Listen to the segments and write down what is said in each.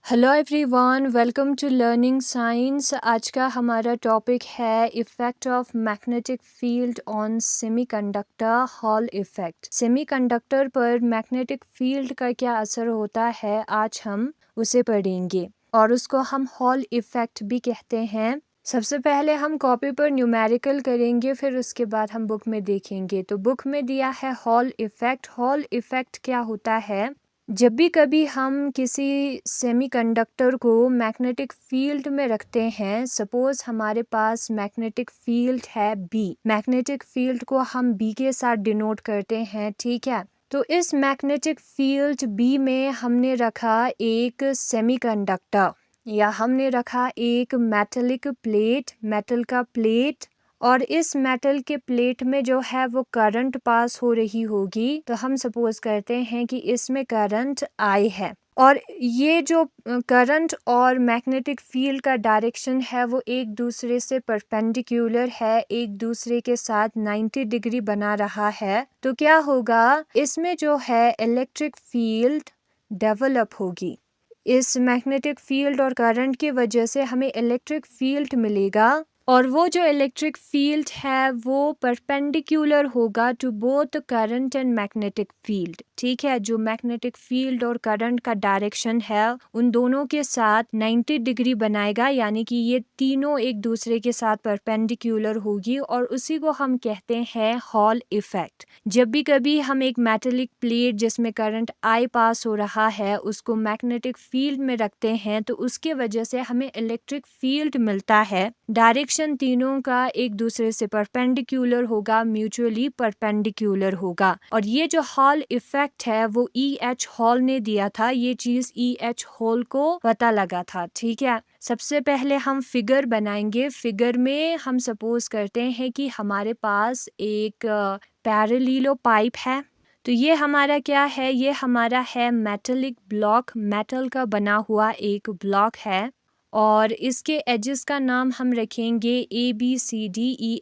Hello everyone, welcome to learning science. आज का हमारा टॉपिक है effect of magnetic field on semiconductor hall effect. Semiconductor पर magnetic field का क्या असर होता है, आज हम उसे पढ़ेंगे और उसको हम हॉल इफ़ेक्ट भी कहते हैं। सबसे पहले हम कॉपी पर न्यूमेरिकल करेंगे, फिर उसके बाद हम बुक में देखेंगे। तो बुक में दिया है हॉल इफ़ेक्ट। हॉल इफ़ेक्ट क्या होता है? जब भी कभी हम किसी सेमीकंडक्टर को मैग्नेटिक फील्ड में रखते हैं, सपोज हमारे पास मैग्नेटिक फील्ड है बी, मैग्नेटिक फील्ड को हम बी के साथ डिनोट करते हैं, ठीक है। तो इस मैग्नेटिक फील्ड बी में हमने रखा एक सेमीकंडक्टर या हमने रखा एक मेटलिक प्लेट, मेटल का प्लेट, और इस मेटल के प्लेट में जो है वो करंट पास हो रही होगी। तो हम सपोज करते हैं कि इसमें करंट आई है और ये जो करंट और मैग्नेटिक फील्ड का डायरेक्शन है वो एक दूसरे से परपेंडिकुलर है, एक दूसरे के साथ 90 डिग्री बना रहा है। तो क्या होगा, इसमें जो है इलेक्ट्रिक फील्ड डेवलप होगी। इस मैग्नेटिक फील्ड और करंट की वजह से हमें इलेक्ट्रिक फील्ड मिलेगा और वो जो इलेक्ट्रिक फील्ड है वो परपेंडिकुलर होगा to both current and magnetic field, ठीक है। जो मैग्नेटिक फील्ड और करंट का डायरेक्शन है उन दोनों के साथ 90 डिग्री बनाएगा, यानी कि ये तीनों एक दूसरे के साथ परपेंडिकुलर होगी और उसी को हम कहते हैं हॉल इफेक्ट। जब भी कभी हम एक मेटेलिक प्लेट जिसमें करंट आई पास हो रहा है उसको मैग्नेटिक फील्ड में रखते हैं तो उसके वजह से हमें इलेक्ट्रिक फील्ड मिलता है। डायरेक्शन तीनों का एक दूसरे से परपेंडिकुलर होगा, म्यूचुअली परपेंडिकुलर होगा। और ये जो हॉल इफेक्ट है वो EH हॉल ने दिया था, ये चीज EH हॉल को पता लगा था, ठीक है। सबसे पहले हम फिगर बनाएंगे। फिगर में हम सपोज करते हैं कि हमारे पास एक पैरेललो पाइप है। तो ये हमारा क्या है, ये हमारा है मेटलिक ब्लॉक, मेटल का बना हुआ एक ब्लॉक है और इसके एजेस का नाम हम रखेंगे ABCDEFGH।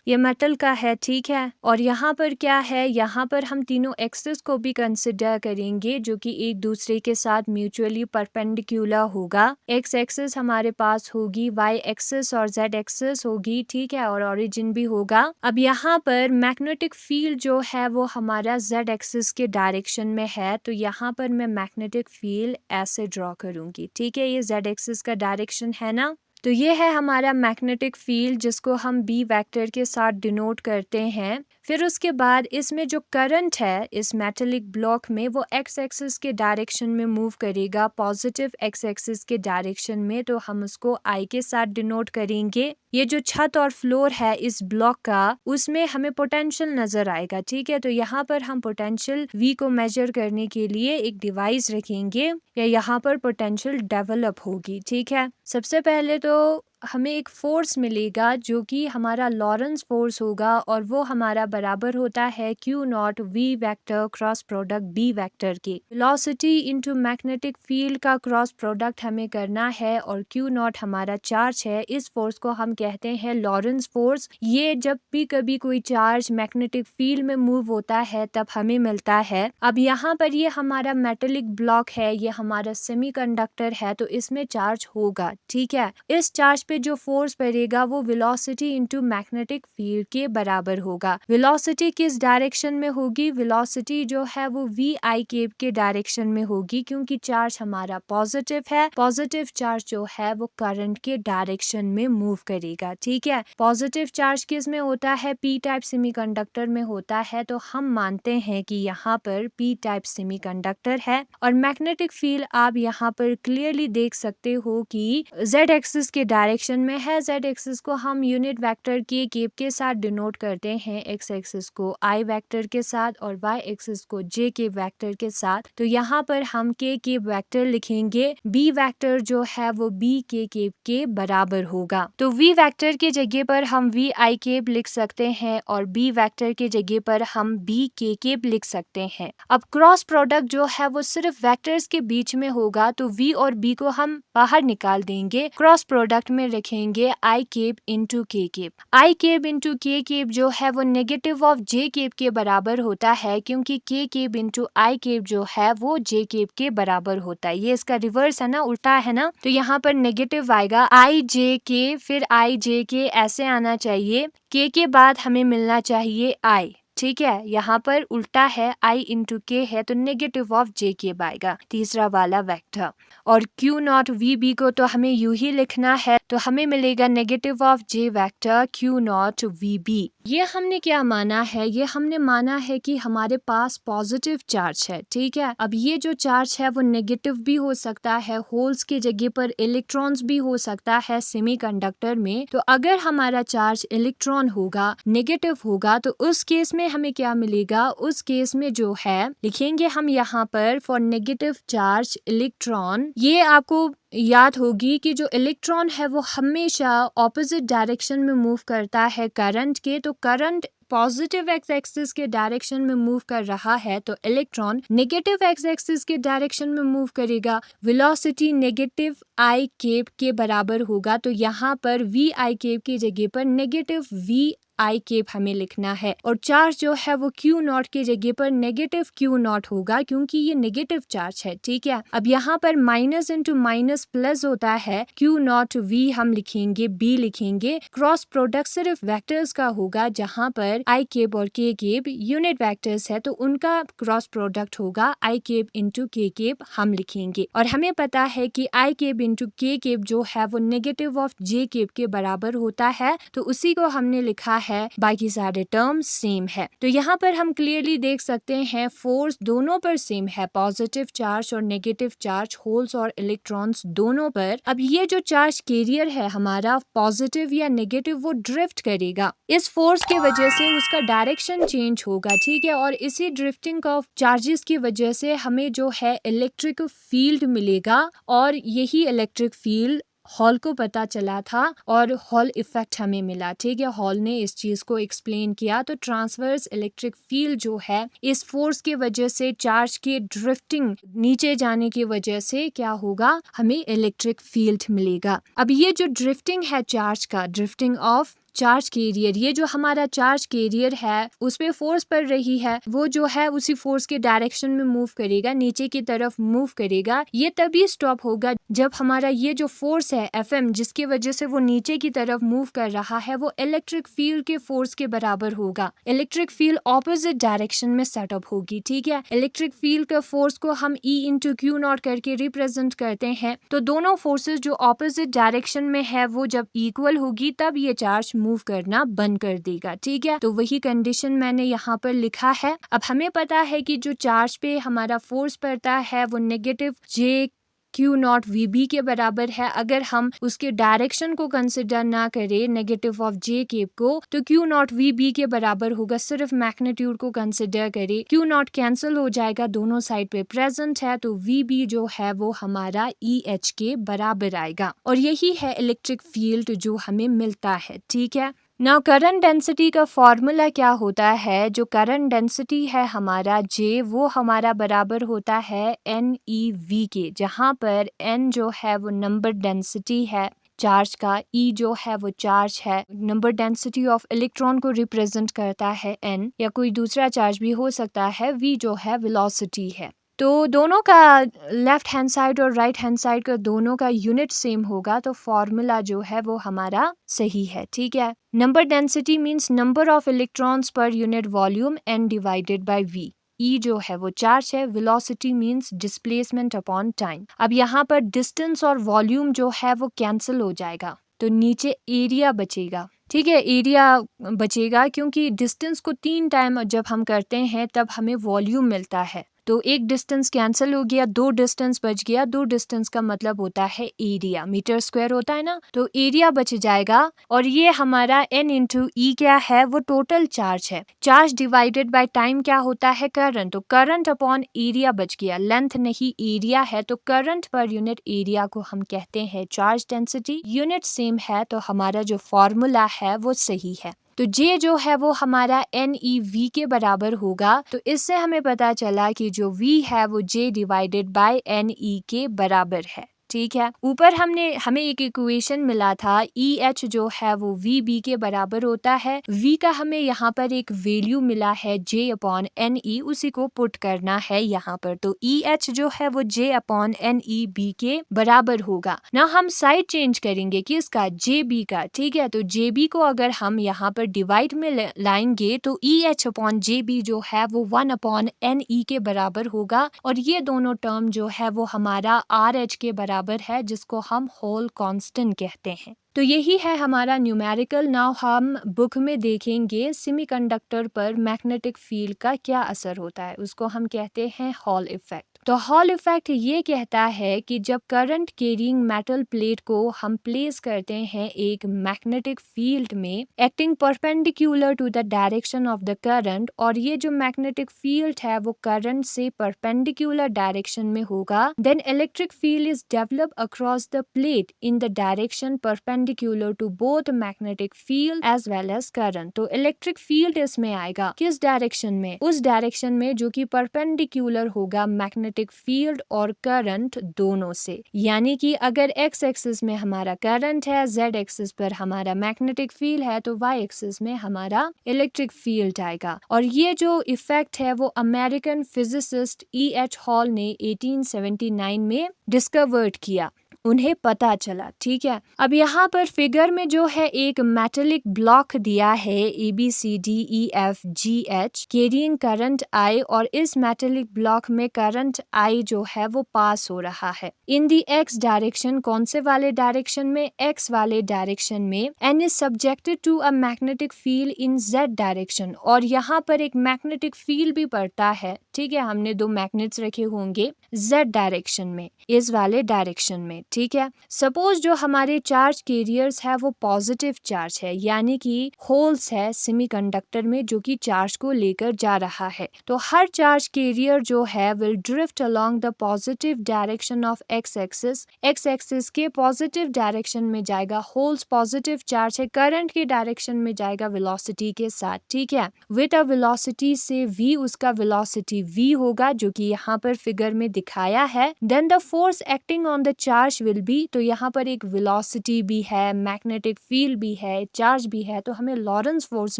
ये मेटल का है, ठीक है। और यहाँ पर क्या है, यहाँ पर हम तीनों एक्सिस को भी कंसिडर करेंगे जो कि एक दूसरे के साथ म्यूचुअली परपेंडिकुलर होगा। एक्स एक्सिस हमारे पास होगी, वाई एक्सिस और जेड एक्सिस होगी, ठीक है, और ओरिजिन भी होगा। अब यहाँ पर मैग्नेटिक फील्ड जो है वो हमारा जेड एक्सिस के डायरेक्शन में है, तो यहाँ पर मैं मैग्नेटिक फील्ड ऐसे ड्रॉ करूंगी, ठीक है। ये जेड एक्सिस का डायरेक्शन है ना। तो ये है हमारा मैग्नेटिक फील्ड जिसको हम बी वेक्टर के साथ डिनोट करते हैं। फिर उसके बाद इसमें जो करंट है इस मेटेलिक ब्लॉक में वो एक्स एक्सिस के डायरेक्शन में मूव करेगा, पॉजिटिव एक्स एक्सिस के डायरेक्शन में, तो हम उसको आई के साथ डिनोट करेंगे। ये जो छत और फ्लोर है इस ब्लॉक का उसमें हमें पोटेंशियल नजर आएगा, ठीक है। तो यहाँ पर हम पोटेंशियल V को मेजर करने के लिए एक डिवाइस रखेंगे या यहाँ पर पोटेंशियल डेवलप होगी, ठीक है। सबसे पहले तो हमें एक फोर्स मिलेगा जो कि हमारा लॉरेंस फोर्स होगा और वो हमारा बराबर होता है Q0 V vector cross product B vector के। वेलोसिटी इनटू मैग्नेटिक फील्ड का क्रॉस प्रोडक्ट हमें करना है और Q0 हमारा चार्ज है। इस फोर्स को हम कहते हैं लॉरेंस फोर्स। ये जब भी कभी कोई चार्ज मैग्नेटिक फील्ड में मूव होता है तब हमें मिलता है। अब यहाँ पर ये हमारा मेटेलिक ब्लॉक है, ये हमारा सेमीकंडक्टर है, तो इसमें चार्ज होगा, ठीक है। इस चार्ज पे जो फोर्स पड़ेगा वो वेलोसिटी इनटू मैग्नेटिक फील्ड के बराबर होगा। वेलोसिटी किस डायरेक्शन में होगी, वेलोसिटी जो है वो VI केप के डायरेक्शन में होगी क्योंकि चार्ज हमारा पॉजिटिव है। पॉजिटिव चार्ज जो है वो करंट के डायरेक्शन में मूव करेगा, ठीक है। पॉजिटिव चार्ज किस में होता है, P टाइप सेमीकंडक्टर में होता है, तो हम मानते हैं कि यहाँ पर P टाइप सेमीकंडक्टर है। और मैग्नेटिक फील्ड आप यहाँ पर क्लियरली देख सकते हो कि Z एक्सिस के डायरेक्शन में है। Z एक्सिस को हम यूनिट वेक्टर के केप के साथ डिनोट करते हैं, X एक्सिस को I वेक्टर के साथ और Y एक्सिस को J के वेक्टर के साथ। तो यहाँ पर हम K के वेक्टर लिखेंगे, B वेक्टर जो है वो B के केप के बराबर होगा। तो V वेक्टर की जगह पर हम VI केप लिख सकते हैं और B वेक्टर की जगह पर हम B के केप लिख सकते हैं। अब क्रॉस प्रोडक्ट जो है वो सिर्फ वेक्टर्स के बीच में होगा, तो V और B को हम बाहर निकाल देंगे। क्रॉस प्रोडक्ट में रखेंगे आई केप इंटू के केप। आई केप इंटू के केप जो है वो नेगेटिव ऑफ जे केप के बराबर होता है, क्योंकि के केप इंटू आई केप जो है वो जे केप के बराबर होता है। ये इसका रिवर्स है ना, उल्टा है ना, तो यहाँ पर नेगेटिव आएगा आई जे के, फिर आई जे के ऐसे आना चाहिए, के बाद हमें मिलना चाहिए आई। ठीक है, यहाँ पर उल्टा है, आई इंटू के है तो नेगेटिव ऑफ जे के आएगा तीसरा वाला वेक्टर। और क्यू नॉट वी बी को तो हमें यूं ही लिखना है, तो हमें मिलेगा negative of J vector Q naught V B. ये हमने क्या माना है, ये हमने माना है कि हमारे पास पॉजिटिव चार्ज है। ठीक है, अब ये जो चार्ज है वो नेगेटिव भी हो सकता है, होल्स की जगह पर इलेक्ट्रॉन्स भी हो सकता है सेमीकंडक्टर में। तो अगर हमारा चार्ज इलेक्ट्रॉन होगा, नेगेटिव होगा, तो उस केस में हमें क्या मिलेगा, उस केस में जो है लिखेंगे हम यहाँ पर फॉर नेगेटिव चार्ज इलेक्ट्रॉन। ये आपको याद होगी कि जो इलेक्ट्रॉन है वो हमेशा ऑपोजिट डायरेक्शन में मूव करता है करंट के, तो करंट पॉजिटिव एक्स एक्सिस के डायरेक्शन में मूव कर रहा है, तो इलेक्ट्रॉन नेगेटिव एक्स एक्सिस के डायरेक्शन में मूव करेगा। वेलोसिटी नेगेटिव आई केप के बराबर होगा, तो यहाँ पर वी आई केप की जगह पर नेगेटिव वी आई केप हमें लिखना है, और चार्ज जो है वो क्यू नॉट की जगह पर नेगेटिव क्यू नॉट होगा, क्योंकि ये नेगेटिव चार्ज है। ठीक है, अब यहाँ पर माइनस इंटू माइनस प्लस होता है, क्यू नॉट वी हम लिखेंगे, बी लिखेंगे। क्रॉस प्रोडक्ट सिर्फ वेक्टर्स का होगा, जहाँ पर आई केप और के केप यूनिट वेक्टर्स है, तो उनका क्रॉस प्रोडक्ट होगा आई केप इंटू के केप हम लिखेंगे। और हमें पता है कि आई केप इंटू के केप जो है वो नेगेटिव ऑफ जे केप के बराबर होता है, तो उसी को हमने लिखा है, बाकी सारे टर्म्स सेम है। तो यहाँ पर हम क्लियरली देख सकते हैं फोर्स दोनों पर सेम है, पॉजिटिव चार्ज और नेगेटिव चार्ज, होल्स और इलेक्ट्रॉन्स दोनों पर। अब ये जो चार्ज कैरियर है हमारा, पॉजिटिव या नेगेटिव, वो ड्रिफ्ट करेगा, इस फोर्स की वजह से उसका डायरेक्शन चेंज होगा। ठीक है, और इसी ड्रिफ्टिंग ऑफ चार्जेस की वजह से हमें जो है इलेक्ट्रिक फील्ड मिलेगा, और यही इलेक्ट्रिक फील्ड हॉल को पता चला था और हॉल इफेक्ट हमें मिला। ठीक है, हॉल ने इस चीज को एक्सप्लेन किया। तो ट्रांसवर्स इलेक्ट्रिक फील्ड जो है, इस फोर्स की वजह से, चार्ज के ड्रिफ्टिंग नीचे जाने की वजह से क्या होगा, हमें इलेक्ट्रिक फील्ड मिलेगा। अब ये जो ड्रिफ्टिंग है चार्ज का, ड्रिफ्टिंग ऑफ चार्ज कैरियर, ये जो हमारा चार्ज कैरियर है उस पे फोर्स पड़ रही है, वो जो है उसी फोर्स के डायरेक्शन में मूव करेगा, नीचे की तरफ मूव करेगा। ये तभी स्टॉप होगा जब हमारा ये जो फोर्स है एफएम, जिसकी वजह से वो नीचे की तरफ मूव कर रहा है, वो इलेक्ट्रिक फील्ड के फोर्स के बराबर होगा। इलेक्ट्रिक फील्ड ऑपोजिट डायरेक्शन में सेटअप होगी। ठीक है, इलेक्ट्रिक फील्ड का फोर्स को हम ई इंटू क्यू नॉट करके रिप्रेजेंट करते हैं। तो दोनों फोर्सेस जो ऑपोजिट डायरेक्शन में है, वो जब इक्वल होगी तब ये चार्ज मूव करना बंद कर देगा। ठीक है, तो वही कंडीशन मैंने यहाँ पर लिखा है। अब हमें पता है कि जो चार्ज पे हमारा फोर्स पड़ता है वो negative J Q naught V B के बराबर है। अगर हम उसके डायरेक्शन को कंसिडर ना करें, नेगेटिव ऑफ जे केप को, तो क्यू नॉट वी बी के बराबर होगा। सिर्फ मैग्नीट्यूड को कंसिडर करें, क्यू नॉट कैंसिल हो जाएगा, दोनों साइड पे प्रेजेंट है, तो वी बी जो है वो हमारा ई एच के बराबर आएगा। और यही है इलेक्ट्रिक फील्ड जो हमें मिलता है। ठीक है, नाउ करंट डेंसिटी का फॉर्मूला क्या होता है, जो करंट डेंसिटी है हमारा J, वो हमारा बराबर होता है NeV के, जहाँ पर N जो है वो नंबर डेंसिटी है चार्ज का, E जो है वो चार्ज है, नंबर डेंसिटी ऑफ इलेक्ट्रॉन को रिप्रेजेंट करता है N, या कोई दूसरा चार्ज भी हो सकता है, V जो है वेलोसिटी है। तो दोनों का लेफ्ट हैंड साइड और राइट हैंड साइड का दोनों का यूनिट सेम होगा, तो फॉर्मूला जो है वो हमारा सही है। ठीक है, number density means number of electrons per unit volume n divided by v। E जो है वो चार्ज है, velocity means displacement upon time. अब यहाँ पर डिस्टेंस और वॉल्यूम जो है वो कैंसिल हो जाएगा, तो नीचे एरिया बचेगा। ठीक है, एरिया बचेगा क्योंकि डिस्टेंस को 3 टाइम जब हम करते हैं तब हमें वॉल्यूम मिलता है, तो एक डिस्टेंस कैंसिल हो गया, 2 डिस्टेंस बच गया। 2 डिस्टेंस का मतलब होता है एरिया, मीटर स्क्वायर होता है ना, तो एरिया बच जाएगा। और ये हमारा n इंटू ई क्या है, वो टोटल चार्ज है। चार्ज डिवाइडेड बाय टाइम क्या होता है, करंट, तो करंट अपॉन एरिया बच गया, लेंथ नहीं एरिया है, तो करंट पर यूनिट एरिया को हम कहते हैं चार्ज डेंसिटी। यूनिट सेम है तो हमारा जो फॉर्मूला है वो सही है। तो J जो है वो हमारा NeV के बराबर होगा, तो इससे हमें पता चला कि जो V है वो J डिवाइडेड बाय NE के बराबर है। ठीक है। ऊपर हमें एक इक्वेशन मिला था EH जो है वो VB के बराबर होता है। V का हमें यहाँ पर एक वैल्यू मिला है J/NE, उसी को पुट करना है यहाँ पर। तो EH जो है वो J/NE B के बराबर होगा ना। हम साइड चेंज करेंगे किसका, JB का, ठीक है। तो JB को अगर हम यहाँ पर डिवाइड में लाएंगे तो EH/JB जो है वो 1/NE के बराबर होगा, और ये दोनों टर्म जो है वो हमारा RH के बराबर है, जिसको हम होल कांस्टेंट कहते हैं। तो यही है हमारा न्यूमेरिकल। नाउ हम बुक में देखेंगे सेमीकंडक्टर पर मैग्नेटिक फील्ड का क्या असर होता है, उसको हम कहते हैं हॉल इफेक्ट। तो हॉल इफेक्ट ये कहता है कि जब करंट कैरिंग मेटल प्लेट को हम प्लेस करते हैं एक मैग्नेटिक फील्ड में acting perpendicular to the direction of the current, और ये जो मैग्नेटिक फील्ड है वो करंट से परपेंडिकुलर डायरेक्शन में होगा, then electric field is develop across the plate in the direction perpendicular to both magnetic field as well as current. तो electric field इसमें आएगा किस डायरेक्शन में, उस डायरेक्शन में जो कि परपेंडिकुलर होगा मैग्नेटिक फील्ड और करंट दोनों से। यानी कि अगर x एक्सिस में हमारा करंट है, z एक्सिस पर हमारा मैग्नेटिक फील्ड है, तो y एक्सिस में हमारा इलेक्ट्रिक फील्ड आएगा। और ये जो इफेक्ट है वो अमेरिकन फिजिसिस्ट E.H. हॉल ने 1879 में डिस्कवर्ड किया, उन्हें पता चला, ठीक है। अब यहाँ पर फिगर में जो है एक मेटेलिक ब्लॉक दिया है ABCDEFGH कैरिंग करंट I, और इस मेटेलिक ब्लॉक में करंट I जो है वो पास हो रहा है इन दी X डायरेक्शन। कौन से वाले डायरेक्शन में, X वाले डायरेक्शन में, and is subjected to a magnetic field in Z direction. और यहाँ पर एक मैग्नेटिक फील्ड भी पड़ता है, ठीक है। हमने दो मैग्नेट्स रखे होंगे Z डायरेक्शन में, इस वाले डायरेक्शन में, ठीक है। सपोज जो हमारे चार्ज कैरियर्स है वो पॉजिटिव चार्ज है, यानी कि होल्स है सेमीकंडक्टर में जो कि चार्ज को लेकर जा रहा है। तो हर चार्ज कैरियर जो है will drift along the positive direction of x axis. x axis के पॉजिटिव डायरेक्शन में जाएगा, होल्स पॉजिटिव चार्ज है, करंट के डायरेक्शन में जाएगा वेलोसिटी के साथ, ठीक है। विद अ वेलोसिटी से v, उसका वेलोसिटी v होगा जो कि यहाँ पर फिगर में दिखाया है। Then the force acting on the charge will be, तो यहाँ पर एक वेलोसिटी भी है, मैग्नेटिक फील्ड भी है, चार्ज भी है, तो हमें लॉरेंस फोर्स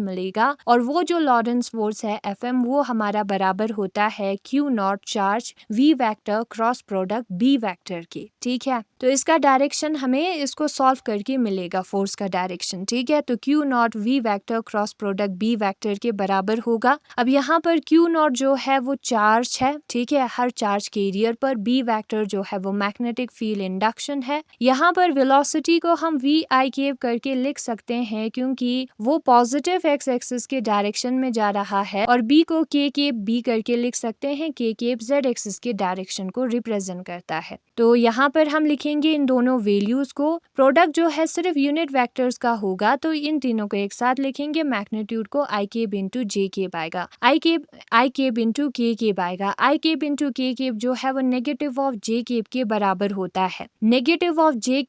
मिलेगा। और वो जो लॉरेंस फोर्स है Fm वो हमारा बराबर होता है Q0 charge V vector cross product B vector के, ठीक है। तो इसका डायरेक्शन हमें इसको सॉल्व करके मिलेगा, फोर्स का डायरेक्शन, ठीक है। तो Q0 V vector cross product B vector के बराबर होगा। अब यहाँ पर Q0 जो है वो चार्ज है, ठीक है, हर चार्ज कैरियर पर। B वेक्टर जो है वो मैग्नेटिक फील्ड इंडक्शन है। यहाँ पर वेलोसिटी को हम VI केप करके लिख सकते हैं क्योंकि वो पॉजिटिव x एक्सिस के डायरेक्शन में जा रहा है, और B को K केप B करके लिख सकते हैं, K केप Z एक्सिस के डायरेक्शन को रिप्रेजेंट करता है। तो यहाँ पर हम लिखेंगे इन दोनों वैल्यूज को। प्रोडक्ट जो है सिर्फ यूनिट वेक्टर्स का होगा, तो इन तीनों को एक साथ लिखेंगे। मैग्नीट्यूड को I cap into J cap आएगा, I cap into K cap आएगा। I cap into K cap जो है वो नेगेटिव ऑफ J केप के बराबर होता है। नेगेटिव ऑफ J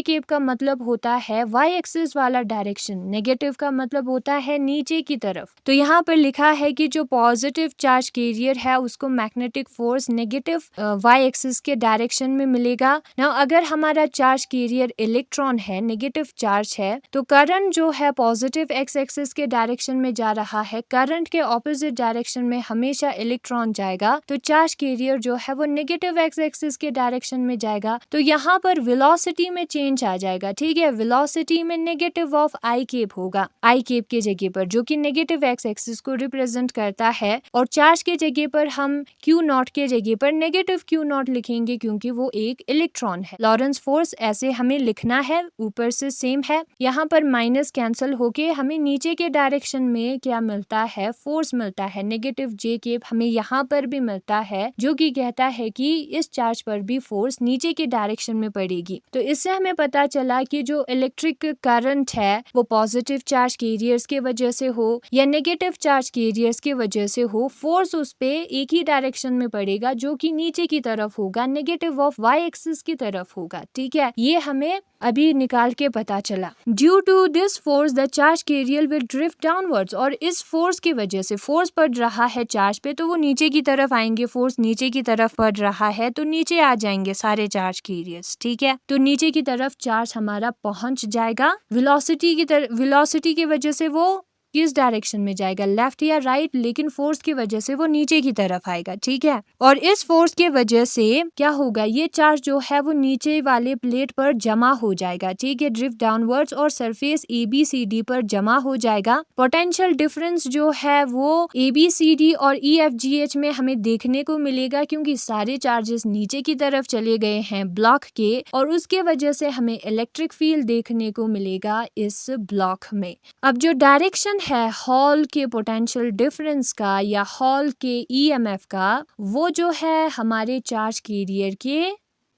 केप का मतलब होता है Y एक्सिस वाला डायरेक्शन, नेगेटिव का मतलब होता है नीचे की तरफ। तो यहाँ पर लिखा है कि जो पॉजिटिव चार्ज कैरियर है उसको magnetic force negative Y axis के डायरेक्शन में मिलेगा ना। अगर हमारा चार्ज कैरियर इलेक्ट्रॉन है, नेगेटिव चार्ज है, तो करंट जो है पॉजिटिव x एक्सिस के डायरेक्शन में जा रहा है, करंट के ऑपोजिट डायरेक्शन में हमेशा इलेक्ट्रॉन जाएगा, तो चार्ज कैरियर जो है वो नेगेटिव x एक्सिस के डायरेक्शन में जाएगा। तो यहाँ पर वेलोसिटी में चेंज आ जाएगा, ठीक है। वेलोसिटी में नेगेटिव ऑफ I केप होगा, I केप के जगह पर, जो कि नेगेटिव x एक्सिस को रिप्रेजेंट करता है, और चार्ज के जगह पर हम Q0 के जगह पर नेगेटिव Q0 लिखेंगे क्योंकि वो एक इलेक्ट्रॉन है। लॉरेंस फोर्स ऐसे हमें लिखना है, ऊपर से सेम है, यहाँ पर माइनस कैंसिल होके हमें नीचे के डायरेक्शन में क्या मिलता है, फोर्स मिलता है, नेगेटिव J केप हमें यहाँ पर भी मिलता है, जो कि कहता है कि इस चार्ज पर भी फोर्स नीचे के डायरेक्शन में पड़ेगी। तो इससे हमें पता चला कि जो इलेक्ट्रिक करंट है वो पॉजिटिव चार्ज कैरियर्स के वजह से हो या नेगेटिव चार्ज कैरियर्स के वजह से हो, फोर्स उस पे एक ही डायरेक्शन में पड़ेगा जो कि नीचे की तरफ होगा, नेगेटिव ऑफ Y एक्सिस की तरफ होगा, ठीक है। ये हमें अभी निकाल के पता चला। Due to this force the charge carrier will drift downwards, और इस फोर्स की वजह से, फोर्स पड़ रहा है चार्ज पे तो वो नीचे की तरफ आएंगे, फोर्स नीचे की तरफ पड़ रहा है तो नीचे आ जाएंगे सारे चार्ज कैरियर्स। ठीक है, तो नीचे की तरफ चार्ज हमारा पहुंच जाएगा, वेलोसिटी की वजह से वो किस डायरेक्शन में जाएगा, लेफ्ट या राइट, लेकिन फोर्स की वजह से वो नीचे की तरफ आएगा। ठीक है, और इस फोर्स के वजह से क्या होगा, ये चार्ज जो है वो नीचे वाले प्लेट पर जमा हो जाएगा। ठीक है, ड्रिफ्ट डाउनवर्ड्स और सरफेस ABCD पर जमा हो जाएगा। पोटेंशियल डिफरेंस जो है वो ABCD और EFGH में हमें देखने को मिलेगा, क्योंकि सारे चार्जेस नीचे की तरफ चले गए हैं ब्लॉक के, और उसके वजह से हमें इलेक्ट्रिक फील्ड देखने को मिलेगा इस ब्लॉक में। अब जो डायरेक्शन है हॉल के पोटेंशियल डिफरेंस का या हॉल के EMF का, वो जो है हमारे चार्ज कैरियर के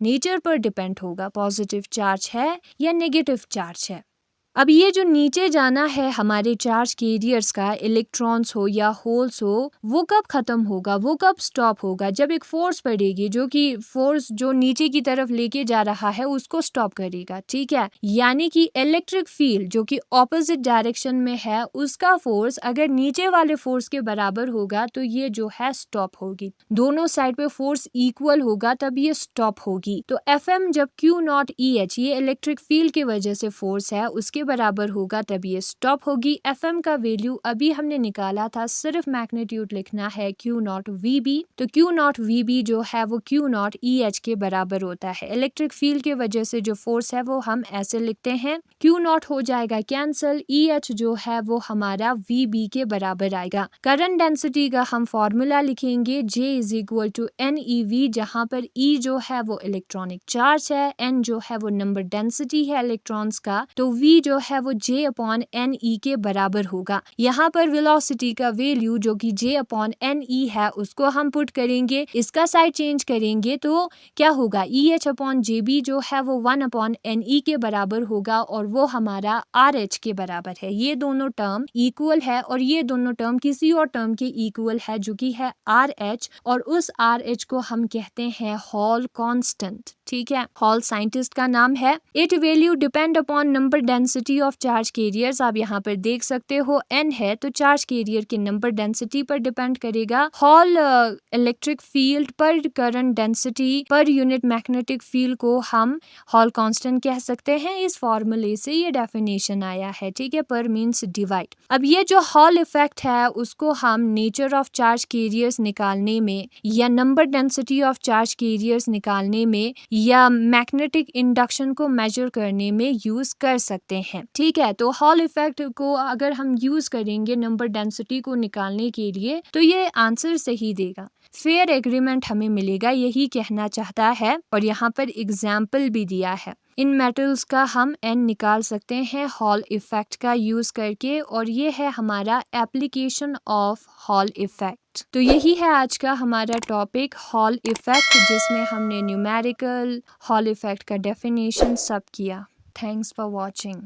नेचर पर डिपेंड होगा, पॉजिटिव चार्ज है या नेगेटिव चार्ज है। अब ये जो नीचे जाना है हमारे चार्ज कैरियर्स का, इलेक्ट्रॉन्स हो या होल्स हो, वो कब खत्म होगा, वो कब स्टॉप होगा, जब एक फोर्स पड़ेगी, जो कि फोर्स जो नीचे की तरफ लेके जा रहा है उसको स्टॉप करेगा। ठीक है, यानी कि इलेक्ट्रिक फील्ड जो कि ऑपोजिट डायरेक्शन में है, उसका फोर्स अगर नीचे वाले फोर्स के बराबर होगा तो ये जो है स्टॉप होगी। दोनों साइड पे फोर्स इक्वल होगा तब ये स्टॉप होगी। तो FM जब Q0EH ये इलेक्ट्रिक फील्ड की वजह से फोर्स है उसके बराबर होगा तब ये स्टॉप होगी। FM का वैल्यू अभी हमने निकाला था, सिर्फ मैग्नीट्यूड लिखना है Q0VB, तो Q0VB जो है वो Q0EH के बराबर होता है। इलेक्ट्रिक फील्ड की वजह से जो फोर्स है वो हम ऐसे लिखते हैं, Q0 हो जाएगा कैंसल, EH जो है वो हमारा VB के बराबर आएगा। करंट डेंसिटी का हम फॉर्मूला लिखेंगे J is equal to NeV, जहाँ पर E जो है वो इलेक्ट्रॉनिक चार्ज है, N जो है वो नंबर डेंसिटी है इलेक्ट्रॉन्स का, तो V जो है वो J/NE के बराबर होगा। यहाँ पर वेलोसिटी का वैल्यू जो कि J/NE है उसको हम पुट करेंगे, इसका साइड चेंज करेंगे तो क्या होगा, EH/JB जो है वो 1/NE के बराबर होगा, और वो हमारा RH के बराबर है। ये दोनों टर्म इक्वल है और ये दोनों टर्म किसी और टर्म के इक्वल है जो कि है RH, और उस RH को हम कहते हैं हॉल कांस्टेंट। ठीक है, हॉल साइंटिस्ट का नाम है। It value depend upon number density of charge carriers. आप यहाँ पर देख सकते हो N है तो चार्ज कैरियर के नंबर डेंसिटी पर डिपेंड करेगा। हॉल इलेक्ट्रिक फील्ड पर current density per unit magnetic field को हम हॉल कांस्टेंट कह सकते हैं। इस फॉर्मूले से ये डेफिनेशन आया है। ठीक है, पर मींस डिवाइड। अब ये जो हॉल इफेक्ट है उसको हम नेचर ऑफ चार्ज कैरियर्स निकालने में या number density of charge carriers निकालने में या मैग्नेटिक इंडक्शन को मेजर करने में यूज कर सकते हैं। ठीक है, तो हॉल इफेक्ट को अगर हम यूज करेंगे नंबर डेंसिटी को निकालने के लिए तो ये आंसर सही देगा। फेयर एग्रीमेंट हमें मिलेगा, यही कहना चाहता है, और यहाँ पर एग्जाम्पल भी दिया है। इन मेटल्स का हम N निकाल सकते हैं हॉल इफेक्ट का यूज करके, और ये है हमारा एप्लीकेशन ऑफ हॉल इफेक्ट। तो यही है आज का हमारा टॉपिक हॉल इफेक्ट, जिसमें हमने न्यूमेरिकल हॉल इफेक्ट का डेफिनेशन सब किया। Thanks for watching.